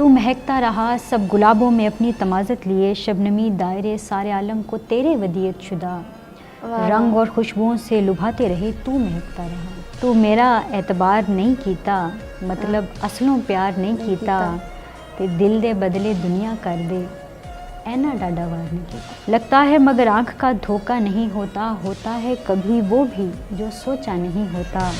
تو مہکتا رہا سب گلابوں میں اپنی تمازت لیے، شبنمی دائرے سارے عالم کو تیرے ودیعت شدہ، رنگ اور خوشبوؤں سے لبھاتے رہے تو مہکتا رہا۔ تو میرا اعتبار نہیں کیتا، مطلب اصلوں پیار نہیں کیتا، کہ دل دے بدلے دنیا کر دے، اینا ڈاڈا وار نہیں کیتا۔ لگتا ہے مگر آنکھ کا دھوکا نہیں ہوتا، ہوتا ہے کبھی وہ بھی جو سوچا نہیں ہوتا۔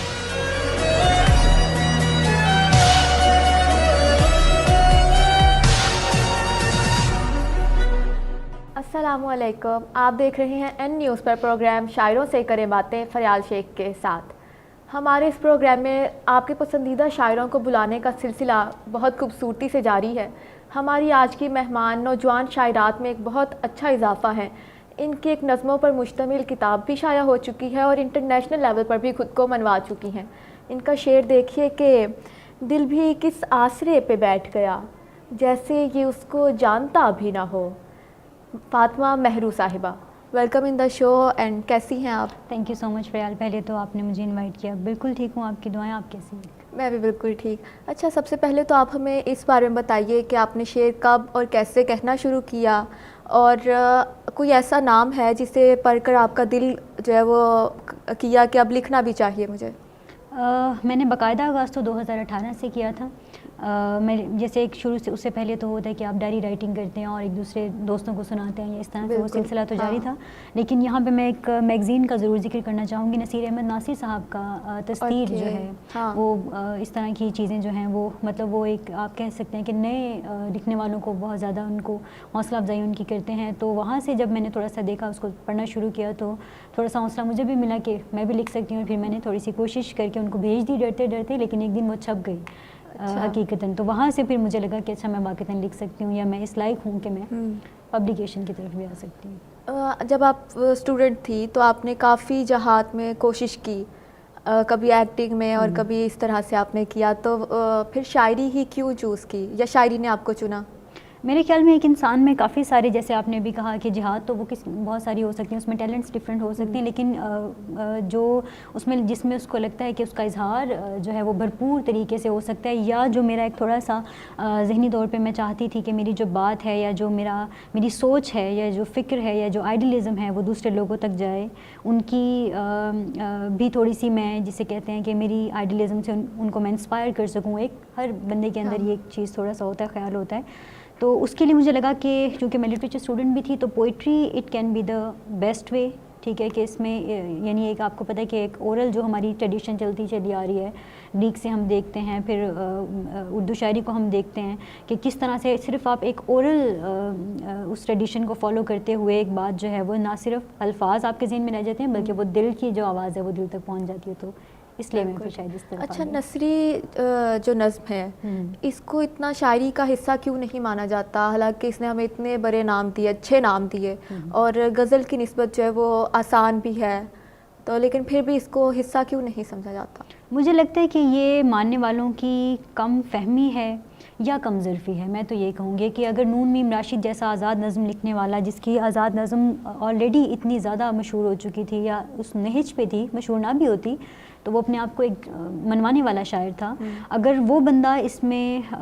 السلام علیکم، آپ دیکھ رہے ہیں این نیوز پر پروگرام شاعروں سے کریں باتیں فریال شیخ کے ساتھ۔ ہمارے اس پروگرام میں آپ کے پسندیدہ شاعروں کو بلانے کا سلسلہ بہت خوبصورتی سے جاری ہے۔ ہماری آج کی مہمان نوجوان شاعرات میں ایک بہت اچھا اضافہ ہے۔ ان کی ایک نظموں پر مشتمل کتاب بھی شائع ہو چکی ہے اور انٹرنیشنل لیول پر بھی خود کو منوا چکی ہیں۔ ان کا شعر دیکھیے کہ دل بھی کس آسرے پہ بیٹھ گیا، جیسے یہ اس کو جانتا بھی نہ ہو۔ فاطمہ مہرو صاحبہ، welcome in the show and کیسی ہیں آپ؟ تھینک یو سو مچ فریال، پہلے تو آپ نے مجھے انوائٹ کیا، بالکل ٹھیک ہوں، آپ کی دعائیں، آپ کیسی ہیں؟ میں بھی بالکل ٹھیک۔ اچھا، سب سے پہلے تو آپ ہمیں اس بارے میں بتائیے کہ آپ نے شعر کب اور کیسے کہنا شروع کیا، اور کوئی ایسا نام ہے جسے پڑھ کر آپ کا دل جو ہے وہ کیا کہ اب لکھنا بھی چاہیے مجھے؟ میں نے باقاعدہ آغاز تو 2018 سے کیا تھا۔ میں جیسے ایک شروع سے، اس سے پہلے تو ہوتا ہے کہ آپ ڈائری رائٹنگ کرتے ہیں اور ایک دوسرے دوستوں کو سناتے ہیں، یا اس طرح سے وہ سلسلہ تو جاری تھا۔ لیکن یہاں پہ میں ایک میگزین کا ضرور ذکر کرنا چاہوں گی، نصیر احمد ناصر صاحب کا تستیر جو ہے وہ اس طرح کی چیزیں جو ہیں وہ مطلب وہ ایک آپ کہہ سکتے ہیں کہ نئے لکھنے والوں کو بہت زیادہ ان کو حوصلہ افزائی ان کی کرتے ہیں۔ تو وہاں سے جب میں نے تھوڑا سا دیکھا، اس کو پڑھنا شروع کیا، تو تھوڑا سا حوصلہ مجھے بھی ملا کہ میں بھی لکھ سکتی ہوں۔ پھر میں نے تھوڑی سی کوشش کر کے ان کو بھیج دی ڈرتے ڈرتے، لیکن ایک دن وہ چھپ گئی حقیقتاً۔ تو وہاں سے پھر مجھے لگا کہ اچھا میں واقعتاً لکھ سکتی ہوں، یا میں اس لائق ہوں کہ میں پبلیکیشن کی طرف بھی آ سکتی ہوں۔ جب آپ اسٹوڈنٹ تھی تو آپ نے کافی جہات میں کوشش کی، کبھی ایکٹنگ میں اور کبھی اس طرح سے آپ نے کیا، تو پھر شاعری ہی کیوں چوز کی، یا شاعری نے آپ کو چنا؟ میرے خیال میں ایک انسان میں کافی سارے، جیسے آپ نے بھی کہا کہ جہاد تو وہ بہت ساری ہو سکتی ہیں، اس میں ٹیلنٹس ڈفرینٹ ہو سکتے ہیں، لیکن جو اس میں جس میں اس کو لگتا ہے کہ اس کا اظہار جو ہے وہ بھرپور طریقے سے ہو سکتا ہے، یا جو میرا ایک تھوڑا سا ذہنی طور پہ میں چاہتی تھی کہ میری جو بات ہے، یا جو میری سوچ ہے، یا جو فکر ہے، یا جو آئیڈیلزم ہے وہ دوسرے لوگوں تک جائے، ان کی بھی تھوڑی سی میں جسے کہتے ہیں کہ میری آئیڈیلزم سے ان کو میں انسپائر کر سکوں۔ ایک ہر بندے کے اندر یہ ایک چیز تھوڑا سا ہوتا ہے، خیال ہوتا ہے۔ تو اس کے لیے مجھے لگا کہ چونکہ میں لٹریچر اسٹوڈنٹ بھی تھی، تو poetry it can be the best way, ٹھیک ہے، کہ اس میں یعنی ایک آپ کو پتہ ہے کہ ایک اورل جو ہماری ٹریڈیشن چلی آ رہی ہے، گریک سے ہم دیکھتے ہیں، پھر اردو شاعری کو ہم دیکھتے ہیں کہ کس طرح سے صرف آپ ایک اورل اس ٹریڈیشن کو فالو کرتے ہوئے ایک بات جو ہے وہ نہ صرف الفاظ آپ کے ذہن میں رہ جاتے ہیں، بلکہ وہ دل کی جو آواز ہے وہ دل تک پہنچ جاتی ہے۔ تو اس لیے میں پھر شاید اس طرح۔ اچھا، نثری جو نظم ہے اس کو اتنا شاعری کا حصہ کیوں نہیں مانا جاتا، حالانکہ اس نے ہمیں اتنے بڑے نام دیے، اچھے نام دیے، اور غزل کی نسبت جو ہے وہ آسان بھی ہے، تو لیکن پھر بھی اس کو حصہ کیوں نہیں سمجھا جاتا؟ مجھے لگتا ہے کہ یہ ماننے والوں کی کم فہمی ہے یا کم ظرفی ہے۔ میں تو یہ کہوں گی کہ اگر نون میم راشد جیسا آزاد نظم لکھنے والا، جس کی آزاد نظم آلریڈی اتنی زیادہ مشہور ہو چکی تھی، یا اس نہج پہ تھی، مشہور نہ بھی ہوتی تو وہ اپنے آپ کو ایک منوانے والا شاعر تھا، اگر وہ بندہ اس میں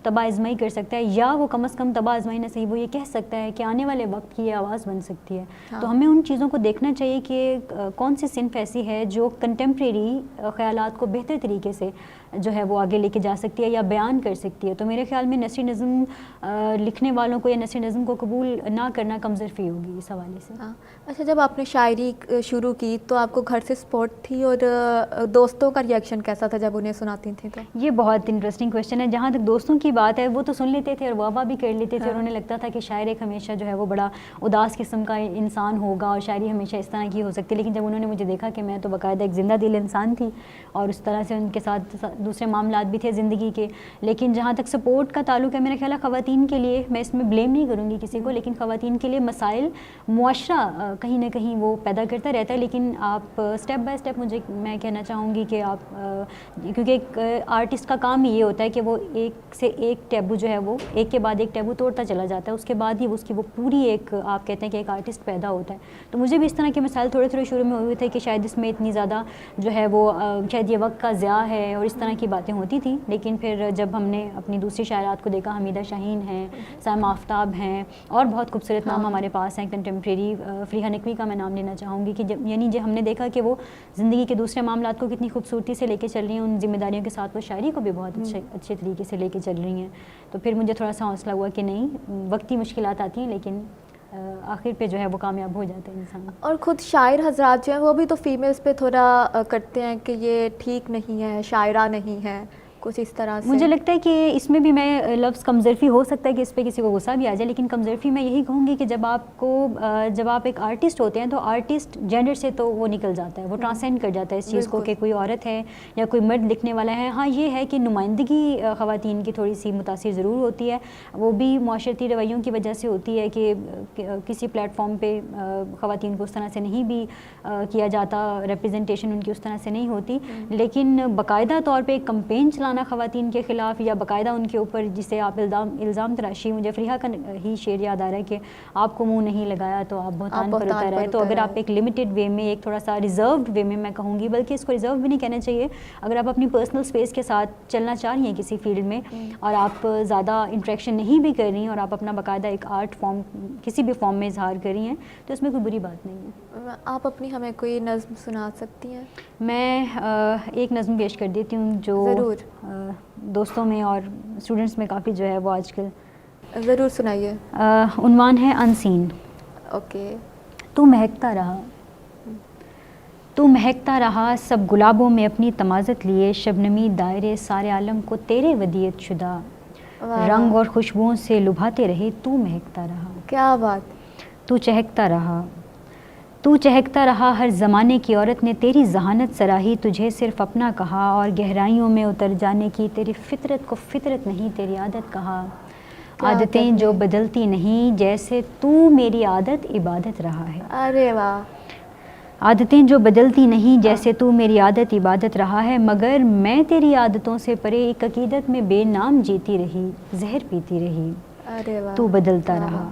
طبع آزمائی کر سکتا ہے، یا وہ کم از کم طبع آزمائی نہ صحیح وہ یہ کہہ سکتا ہے کہ آنے والے وقت کی یہ آواز بن سکتی ہے، تو ہمیں ان چیزوں کو دیکھنا چاہیے کہ کون سی صنف ایسی ہے جو کنٹمپریری خیالات کو بہتر طریقے سے جو ہے وہ آگے لے کے جا سکتی ہے یا بیان کر سکتی ہے۔ تو میرے خیال میں نثری نظم لکھنے والوں کو یا نثری نظم کو قبول نہ کرنا کم ظرفی ہوگی اس حوالے سے۔ اچھا، جب آپ نے شاعری شروع کی تو آپ کو گھر سے سپورٹ تھی، اور دوستوں کا ریئیکشن کیسا تھا جب انہیں سناتی تھیں؟ تو یہ بہت انٹرسٹنگ کویشچن ہے۔ جہاں تک دوستوں کی بات ہے، وہ تو سن لیتے تھے اور واہ بھی کر لیتے تھے، اور انہیں لگتا تھا کہ شاعر ایک ہمیشہ جو ہے وہ بڑا اداس قسم کا انسان ہوگا، اور شاعری ہمیشہ اس طرح کی ہو سکتی ہے۔ لیکن جب انہوں نے مجھے دیکھا کہ میں تو باقاعدہ ایک زندہ دل انسان تھی، اور اس طرح سے ان کے ساتھ دوسرے معاملات بھی تھے زندگی کے، لیکن جہاں تک سپورٹ کا تعلق ہے، میرا خیال ہے خواتین کے لیے، میں اس میں بلیم نہیں کروں گی کسی کو، لیکن خواتین کے لیے مسائل معاشرہ کہیں نہ کہیں وہ پیدا کرتا رہتا ہے، لیکن آپ اسٹیپ بائی اسٹیپ مجھے میں کہنا چاہوں گی کہ آپ کیونکہ ایک آرٹسٹ کا کام ہی یہ ہوتا ہے کہ وہ ایک سے ایک ٹیبو جو ہے وہ ایک کے بعد ایک ٹیبو توڑتا چلا جاتا ہے, اس کے بعد ہی اس کی وہ پوری ایک آپ کہتے ہیں کہ ایک آرٹسٹ پیدا ہوتا ہے. تو مجھے بھی اس طرح کے مسائل تھوڑے تھوڑے شروع میں ہوئے تھے کہ شاید اس میں اتنی زیادہ جو ہے وہ شاید یہ وقت کا ضیاع ہے اور اس طرح کی باتیں ہوتی تھیں. لیکن پھر جب ہم نے اپنی دوسری شاعرات کو دیکھا, حمیدہ شاہین ہیں, سائمہ آفتاب ہیں, اور بہت خوبصورت نام ہمارے پاس ہیں کنٹمپریری, فریحہ نقوی کا میں نام لینا چاہوں گی, کہ جب یعنی جب ہم نے دیکھا کہ وہ زندگی کے دوسرے معاملات کو کتنی خوبصورتی سے لے کے چل رہی ہیں, ان ذمہ داریوں کے ساتھ وہ شاعری کو بھی بہت اچھے طریقے سے لے کے چل رہی ہیں, تو پھر مجھے تھوڑا سا حوصلہ ہوا کہ نہیں, وقتی مشکلات آتی ہیں لیکن آخر پہ جو ہے وہ کامیاب ہو جاتا ہے انسان. اور خود شاعر حضرات جو ہیں وہ بھی تو فیمیلز پہ تھوڑا کرتے ہیں کہ یہ ٹھیک نہیں ہے, شاعرہ نہیں ہے, کچھ اس طرح سے. مجھے لگتا ہے کہ اس میں بھی میں لفظ کمظرفی ہو سکتا ہے کہ اس پہ کسی کو غصہ بھی آ جائے, لیکن کمظرفی میں یہی کہوں گی کہ جب آپ ایک آرٹسٹ ہوتے ہیں تو آرٹسٹ جینڈر سے تو وہ نکل جاتا ہے, وہ ٹرانسینڈ کر جاتا ہے اس چیز کو کہ کوئی عورت ہے یا کوئی مرد لکھنے والا ہے. ہاں یہ ہے کہ نمائندگی خواتین کی تھوڑی سی متاثر ضرور ہوتی ہے, وہ بھی معاشرتی رویوں کی وجہ سے ہوتی ہے کہ کسی پلیٹ فارم پہ خواتین کو اس طرح سے نہیں بھی کیا جاتا, ریپرزنٹیشن ان کی اس طرح سے نہیں ہوتی. لیکن باقاعدہ طور پہ ایک کمپین چلانا خواتین کے خلاف یا باقاعدہ ان کے اوپر جسے آپ الزام تراشی, مجھے فریحہ کا ہی شعر یاد آ رہا ہے کہ آپ کو منہ نہیں لگایا تو آپ بہتان پر اتر آئے. تو اگر آپ ایک لمیٹڈ وے میں, ایک تھوڑا سا ریزروڈ وے میں کہوں گی, بلکہ اس کو ریزرو بھی نہیں کہنا چاہیے, اگر آپ اپنی پرسنل اسپیس کے ساتھ چلنا چاہ رہی ہیں کسی فیلڈ میں اور آپ زیادہ انٹریکشن نہیں بھی کر رہی ہیں اور آپ اپنا باقاعدہ ایک آرٹ فارم کسی بھی فارم میں اظہار کر رہی ہیں تو اس میں کوئی بری بات نہیں ہے. آپ اپنی ہمیں کوئی نظم سنا سکتی ہیں؟ میں ایک نظم پیش کر دیتی ہوں جو ضرور دوستوں میں اور اسٹوڈنٹس میں کافی جو ہے وہ آج کل. ضرور سنائیے. عنوان ہے انسین. اوکے. تو مہکتا رہا, تو مہکتا رہا سب گلابوں میں اپنی تمازت لیے, شبنمی دائرے سارے عالم کو تیرے ودیعت شدہ, رنگ اور خوشبوؤں سے لبھاتے رہے, تو مہکتا رہا. کیا بات. تو چہکتا رہا, تو چہکتا رہا, ہر زمانے کی عورت نے تیری ذہانت سراہی, تجھے صرف اپنا کہا اور گہرائیوں میں اتر جانے کی تیری فطرت کو فطرت نہیں تیری عادت کہا. عادتیں جو بدلتی نہیں جیسے تو میری عادت عبادت رہا ہے. ارے واہ. عادتیں جو بدلتی نہیں جیسے تو میری عادت عبادت رہا ہے, مگر میں تیری عادتوں سے پرے ایک عقیدت میں بے نام جیتی رہی, زہر پیتی رہی. ارے واہ. تو بدلتا رہا,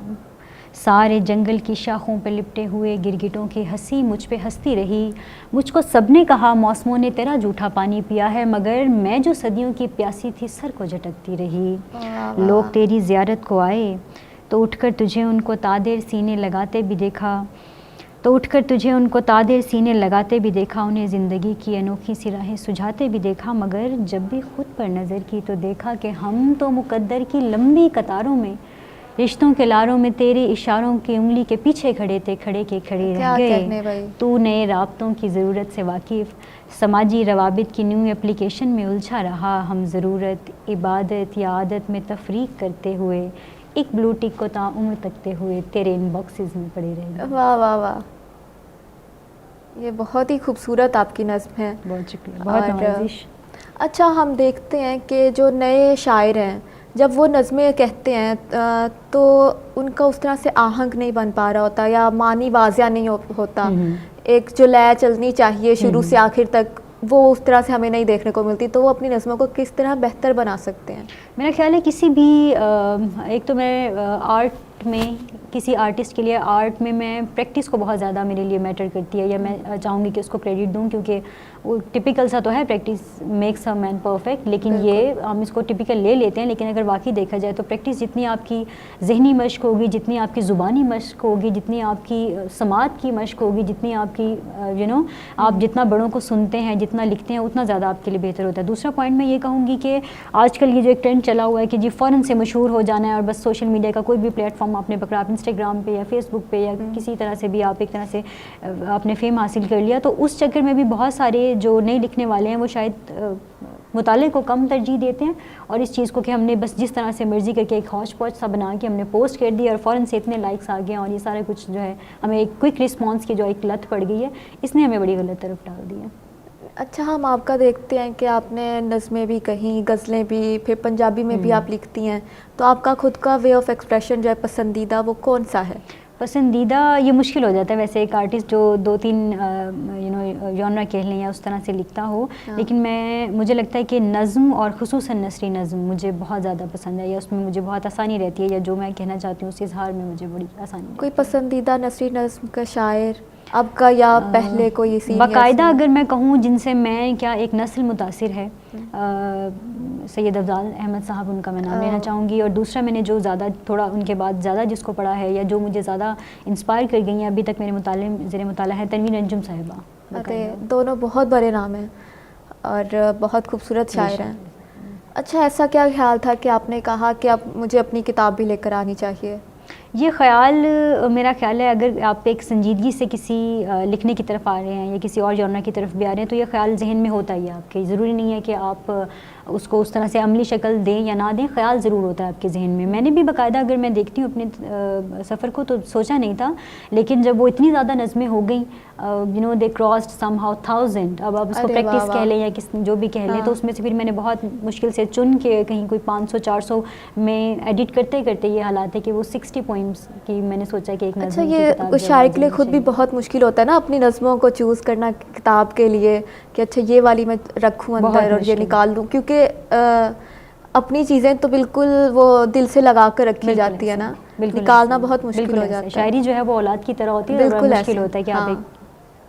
سارے جنگل کی شاخوں پہ لپٹے ہوئے گرگٹوں کی ہنسی مجھ پہ ہنستی رہی. مجھ کو سب نے کہا موسموں نے تیرا جھوٹا پانی پیا ہے, مگر میں جو صدیوں کی پیاسی تھی سر کو جھٹکتی رہی. لوگ تیری زیارت کو آئے تو اٹھ کر تجھے ان کو تادیر سینے لگاتے بھی دیکھا, تو اٹھ کر تجھے ان کو تادیر سینے لگاتے بھی دیکھا, انہیں زندگی کی انوکھی سی راہیں سجھاتے بھی دیکھا, مگر جب بھی خود پر نظر کی تو دیکھا کہ ہم تو مقدر کی لمبی قطاروں میں رشتوں کے لاروں میں تیرے اشاروں کی انگلی کے پیچھے کھڑے تھے, کھڑے کے کھڑے رہ گئے. تو نئے رابطوں کی ضرورت سے واقف, سماجی روابط کی نیو اپلیکیشن میں الجھا رہا, ہم ضرورت عبادت یا عادت میں تفریق کرتے ہوئے ایک بلو ٹک کو تعمر تکتے ہوئے تیرے ان باکسز میں پڑے رہ گئے. واہ واہ واہ, یہ بہت ہی خوبصورت آپ کی نظم ہے. بہت شکریہ, بہت نوازش. اچھا, ہم دیکھتے ہیں کہ جو نئے شاعر ہیں جب وہ نظمیں کہتے ہیں تو ان کا اس طرح سے آہنگ نہیں بن پا رہا ہوتا یا معنی واضح نہیں ہوتا, ایک جو لے چلنی چاہیے شروع سے آخر تک وہ اس طرح سے ہمیں نہیں دیکھنے کو ملتی, تو وہ اپنی نظموں کو کس طرح بہتر بنا سکتے ہیں؟ میرا خیال ہے کسی بھی ایک تو میں آرٹ میں کسی آرٹسٹ کے لیے آرٹ میں پریکٹس کو بہت زیادہ میرے لیے میٹر کرتی ہے, یا میں چاہوں گی کہ اس کو کریڈٹ دوں, کیونکہ وہ ٹپیکل سا تو ہے practice makes a man perfect, لیکن یہ ہم اس کو ٹپیکل لے لیتے ہیں, لیکن اگر واقعی دیکھا جائے تو پریکٹس جتنی آپ کی ذہنی مشق ہوگی, جتنی آپ کی زبانی مشق ہوگی, جتنی آپ کی سماعت کی مشق ہوگی, جتنی آپ کی آپ جتنا بڑوں کو سنتے ہیں, جتنا لکھتے ہیں, اتنا زیادہ آپ کے لیے بہتر ہوتا ہے. دوسرا پوائنٹ میں یہ کہوں گی کہ آج کل یہ جو ایک ٹرینڈ چلا ہوا ہے کہ جی فوراً سے مشہور ہو جانا ہے اور بس سوشل میڈیا کا کوئی بھی پلیٹ فارم آپ نے پکڑا, آپ انسٹاگرام پہ یا فیس بک پہ یا کسی طرح سے بھی آپ ایک طرح سے آپ نے فیم حاصل کر لیا, تو اس چکر میں بھی بہت سارے جو نئے لکھنے والے ہیں وہ شاید مطالعے کو کم ترجیح دیتے ہیں, اور اس چیز کو کہ ہم نے بس جس طرح سے مرضی کر کے ایک ہاش پوچ سا بنا کے ہم نے پوسٹ کر دی اور فوراً سے اتنے لائکس آ گئے اور یہ سارا کچھ جو ہے ہمیں ایک کوئک رسپانس کی جو ایک لت پڑ گئی ہے, اس نے ہمیں بڑی غلط طرف ڈال دی ہے. اچھا, ہم آپ کا دیکھتے ہیں کہ آپ نے نظمیں بھی کہیں, غزلیں بھی, پھر پنجابی میں بھی آپ لکھتی ہیں, تو آپ کا خود کا وے آف ایکسپریشن جو ہے پسندیدہ وہ کون سا ہے؟ پسندیدہ یہ مشکل ہو جاتا ہے ویسے ایک آرٹسٹ جو 2-3 ژانرا کہہ لیں یا اس طرح سے لکھتا ہو، لیکن مجھے لگتا ہے کہ نظم اور خصوصاً نثری نظم مجھے بہت زیادہ پسند ہے، یا اس میں مجھے بہت آسانی رہتی ہے، یا جو میں کہنا چاہتی ہوں اس اظہار میں مجھے بڑی آسانی رہتی ہے۔ کوئی پسندیدہ نثری نظم کا شاعر اب کا یا پہلے کوئی سینئر؟ باقاعدہ اگر میں کہوں جن سے میں کیا ایک نسل متاثر ہے، سید افضال احمد صاحب، ان کا میں نام لینا چاہوں گی، اور دوسرا میں نے جو زیادہ تھوڑا ان کے بعد زیادہ جس کو پڑھا ہے یا جو مجھے زیادہ انسپائر کر گئی ہیں ابھی تک میرے زیر مطالعہ ہے، تنوین انجم صاحبہ۔ دونوں بہت بڑے نام ہیں اور بہت خوبصورت شاعر ہیں۔ اچھا، ایسا کیا خیال تھا کہ آپ نے کہا کہ اب مجھے اپنی کتاب بھی لے کر آنی چاہیے؟ یہ خیال میرا خیال ہے اگر آپ ایک سنجیدگی سے کسی لکھنے کی طرف آ رہے ہیں یا کسی اور جانرا کی طرف بھی آ رہے ہیں تو یہ خیال ذہن میں ہوتا ہی ہے آپ کے، ضروری نہیں ہے کہ آپ اس کو اس طرح سے عملی شکل دیں یا نہ دیں، خیال ضرور ہوتا ہے آپ کے ذہن میں۔ میں نے بھی باقاعدہ اگر میں دیکھتی ہوں اپنے سفر کو تو سوچا نہیں تھا، لیکن جب وہ اتنی زیادہ نظمیں ہو گئیں، دے کراسڈ سم ہاؤ 1000، اب آپ اس کو پریکٹس کہہ لیں یا جو بھی کہہ لیں، تو اس میں سے پھر میں نے بہت مشکل سے چن کے کہیں کوئی 500-400 میں ایڈٹ کرتے کرتے یہ حالات ہے کہ وہ 60 پوئمس کی میں نے سوچا کہ ایک نظم اچھا، یہ شاعر کے لیے خود بھی بہت مشکل ہوتا ہے نا اپنی نظموں کو چوز کرنا کتاب کے لیے، کہ اچھا یہ والی میں رکھوں اندر اور یہ نکال لوں، کیونکہ اپنی چیزیں تو بالکل وہ دل سے لگا کر رکھی جاتی ہے نا، نکالنا بہت مشکل ہو جاتا ہے۔ شاعری جو ہے وہ اولاد کی طرح ہوتی ہے، بالکل مشکل ہوتا ہے کہ آپ ایک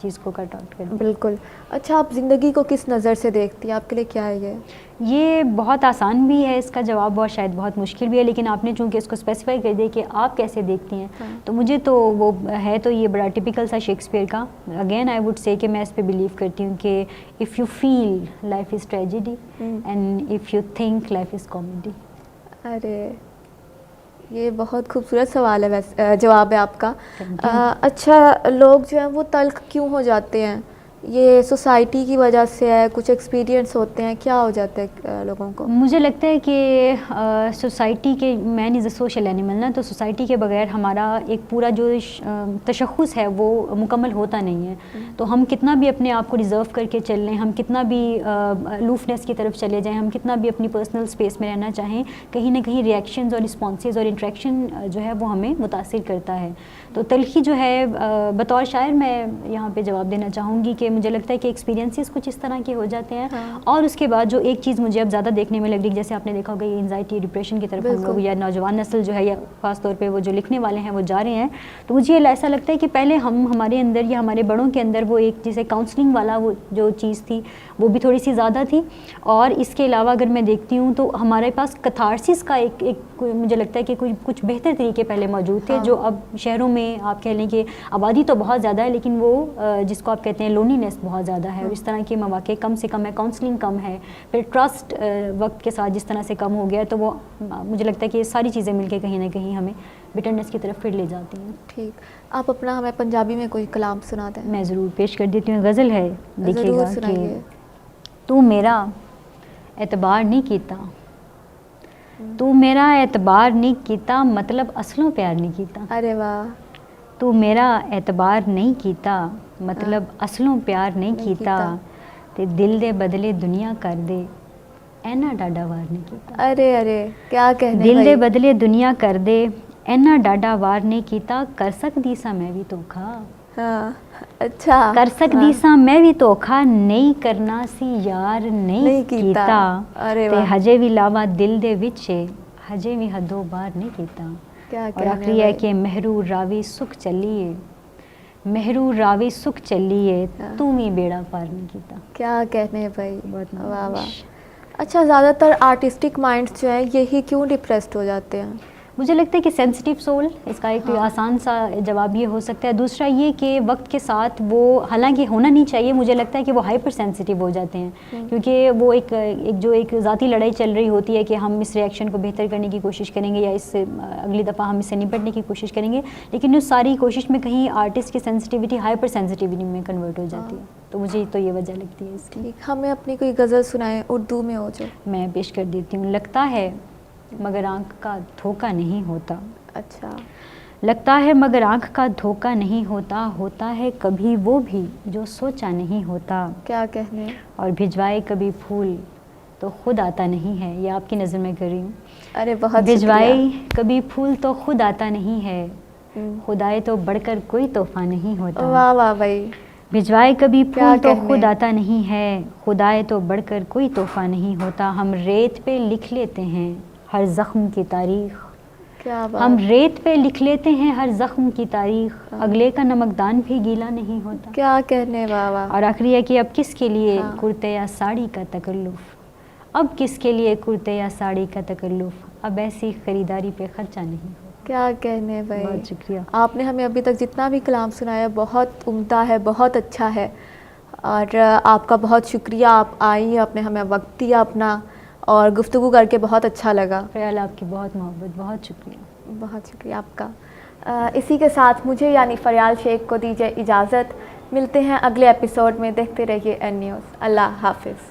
چیز کو کٹ آؤٹ کریں۔ بالکل۔ اچھا، آپ زندگی کو کس نظر سے دیکھتی ہیں؟ آپ کے لیے کیا ہے یہ بہت آسان بھی ہے اس کا جواب، اور شاید بہت مشکل بھی ہے، لیکن آپ نے چونکہ اس کو اسپیسیفائی کر دیا کہ آپ کیسے دیکھتی ہیں، تو مجھے تو وہ ہے تو یہ بڑا ٹپیکل سا شیکسپیئر کا، اگین آئی وڈ سے کہ میں اس پہ بلیو کرتی ہوں کہ if you feel life is tragedy and if you think life is comedy. ارے یہ بہت خوبصورت سوال ہے، ویسے جواب ہے آپ کا۔ اچھا، لوگ جو ہیں وہ تلخ کیوں ہو جاتے ہیں؟ یہ سوسائٹی کی وجہ سے ہے، کچھ ایکسپیرینس ہوتے ہیں، کیا ہو جاتا ہے لوگوں کو؟ مجھے لگتا ہے کہ سوسائٹی کے، مین از اے سوشل اینیمل نا، تو سوسائٹی کے بغیر ہمارا ایک پورا جو تشخص ہے وہ مکمل ہوتا نہیں ہے، تو ہم کتنا بھی اپنے آپ کو ریزرو کر کے چل لیں، ہم کتنا بھی الوفنس کی طرف چلے جائیں، ہم کتنا بھی اپنی پرسنل اسپیس میں رہنا چاہیں، کہیں نہ کہیں ریئیکشنز اور رسپانسز اور انٹریکشن جو ہے وہ ہمیں متاثر کرتا ہے۔ تو تلخی جو ہے بطور شاعر میں یہاں پہ جواب دینا چاہوں گی کہ مجھے لگتا ہے کہ ایکسپیرینسز کچھ اس طرح کے ہو جاتے ہیں، اور اس کے بعد جو ایک چیز مجھے اب زیادہ دیکھنے میں لگ رہی ہے، جیسے آپ نے دیکھا ہوگا یہ انزائٹی ڈپریشن کی طرف ہم لوگ یا نوجوان نسل جو ہے یا خاص طور پہ وہ جو لکھنے والے ہیں وہ جا رہے ہیں، تو مجھے ایسا لگتا ہے کہ پہلے ہمارے اندر یا ہمارے بڑوں کے اندر وہ ایک جیسے کاؤنسلنگ والا وہ جو چیز تھی وہ بھی تھوڑی سی زیادہ تھی، اور اس کے علاوہ اگر میں دیکھتی ہوں تو ہمارے پاس کتھارسس کا ایک مجھے لگتا ہے کہ کچھ بہتر طریقے پہلے موجود تھے، جو اب شہروں میں آپ کہہ لیں کہ آبادی تو بہت زیادہ ہے لیکن وہ جس کو آپ کہتے ہیں لونینس بہت زیادہ ہے، اور اس طرح کے مواقع کم سے کم ہے، کاؤنسلنگ کم ہے، پھر ٹرسٹ وقت کے ساتھ جس طرح سے کم ہو گیا، تو وہ مجھے لگتا ہے کہ یہ ساری چیزیں مل کے کہیں نہ کہیں ہمیں بٹرنس کی طرف پھر لے جاتی ہیں۔ ٹھیک، آپ اپنا ہمیں پنجابی میں کوئی کلام سنا دیں۔ میں ضرور پیش کر دیتی ہوں، غزل ہے، دیکھیے گا کہ تو میرا اعتبار نہیں کیتا، تو میرا اعتبار نہیں کیتا، مطلب اصلوں پیار نہیں کیتا۔ ارے واہ۔ تو میرا اعتبار نہیں کیتا، مطلب اصلوں پیار نہیں کیتا، تے دل دے بدلے دنیا کر دے، اینا ڈاڈا وار نہیں کیتا۔ ارے کیا کہنے، دل دے بدلے دنیا کر دے، اینا ڈاڈا وار نہیں کیتا، کر سکدی سا میں بھی دھوکھا۔ ہاں، اچھا، کر سکدی سا میں بھی دھوکھا، نہیں کرنا سی یار نہیں کیتا، تے ہجے بھی لاوا دل دے وچے، ہجے بھی حدوں بار نہیں کیتا۔ اور آخری ہے کہ محرور راوی سکھ چلیے، محرور راوی سکھ چلیے، تو بھی بیڑا پار نہیں کیتا۔ کیا کہنے بھائی، واہ واہ۔ اچھا، زیادہ تر آرٹسٹک مائنڈس جو ہیں یہی کیوں ڈپریسڈ ہو جاتے ہیں؟ مجھے لگتا ہے کہ سینسٹیو سول، اس کا ایک آسان سا جواب یہ ہو سکتا ہے۔ دوسرا یہ کہ وقت کے ساتھ وہ، حالانکہ ہونا نہیں چاہیے، مجھے لگتا ہے کہ وہ ہائپر سینسٹیو ہو جاتے ہیں، کیونکہ وہ ایک ذاتی لڑائی چل رہی ہوتی ہے کہ ہم اس ریئیکشن کو بہتر کرنے کی کوشش کریں گے یا اس سے اگلی دفعہ ہم اس سے نپٹنے کی کوشش کریں گے، لیکن اس ساری کوشش میں کہیں آرٹسٹ کی سینسٹیوٹی ہائپر سینسٹیوٹی میں کنورٹ ہو جاتی ہے، تو مجھے تو یہ وجہ لگتی ہے اس کی۔ ہمیں اپنی کوئی غزل سنائیں اردو میں ہو جو۔ میں پیش کر دیتی ہوں۔ لگتا ہے مگر آنکھ کا دھوکہ نہیں ہوتا۔ اچھا۔ لگتا ہے مگر آنکھ کا دھوکہ نہیں ہوتا، ہوتا ہے کبھی وہ بھی جو سوچا نہیں ہوتا۔ کیا کہنے۔ اور بھجوائے کبھی پھول تو خود آتا نہیں ہے، یہ آپ کی نظر میں کر رہی ہوں۔ ارے بہت بھجوائے کبھی پھول تو خود آتا نہیں ہے، خدائے تو بڑھ کر کوئی تحفہ نہیں ہوتا. واہ واہ بھائی. بھجوائے کبھی کیا پھول تو کہنے. خود آتا نہیں ہے, خدائے تو بڑھ کر کوئی تحفہ نہیں ہوتا. ہم ریت پہ لکھ لیتے ہیں ہر زخم کی تاریخ, کیا بات. ہم ریت پہ لکھ لیتے ہیں ہر زخم کی تاریخ, اگلے کا نمکدان بھی گیلا نہیں ہوتا. کیا کہنے. واہ واہ. اور آخری ہے کہ اب کس کے لیے ہاں. کرتے یا ساڑی کا تکلف, اب کس کے لیے کرتے یا ساڑی کا تکلف, اب ایسی خریداری پہ خرچہ نہیں ہوتا. کیا کہنے بھائی. بہت شکریہ. آپ نے ہمیں ابھی تک جتنا بھی کلام سنایا بہت عمدہ ہے, بہت اچھا ہے, اور آپ کا بہت شکریہ. آپ آئیں, آپ نے ہمیں وقت دیا اپنا, اور گفتگو کر کے بہت اچھا لگا. خیال آپ کی بہت محبت, بہت شکریہ. بہت شکریہ آپ کا. اسی کے ساتھ مجھے یعنی فریال شیخ کو دیجیے اجازت. ملتے ہیں اگلے ایپیسوڈ میں. دیکھتے رہیے این نیوز. اللہ حافظ.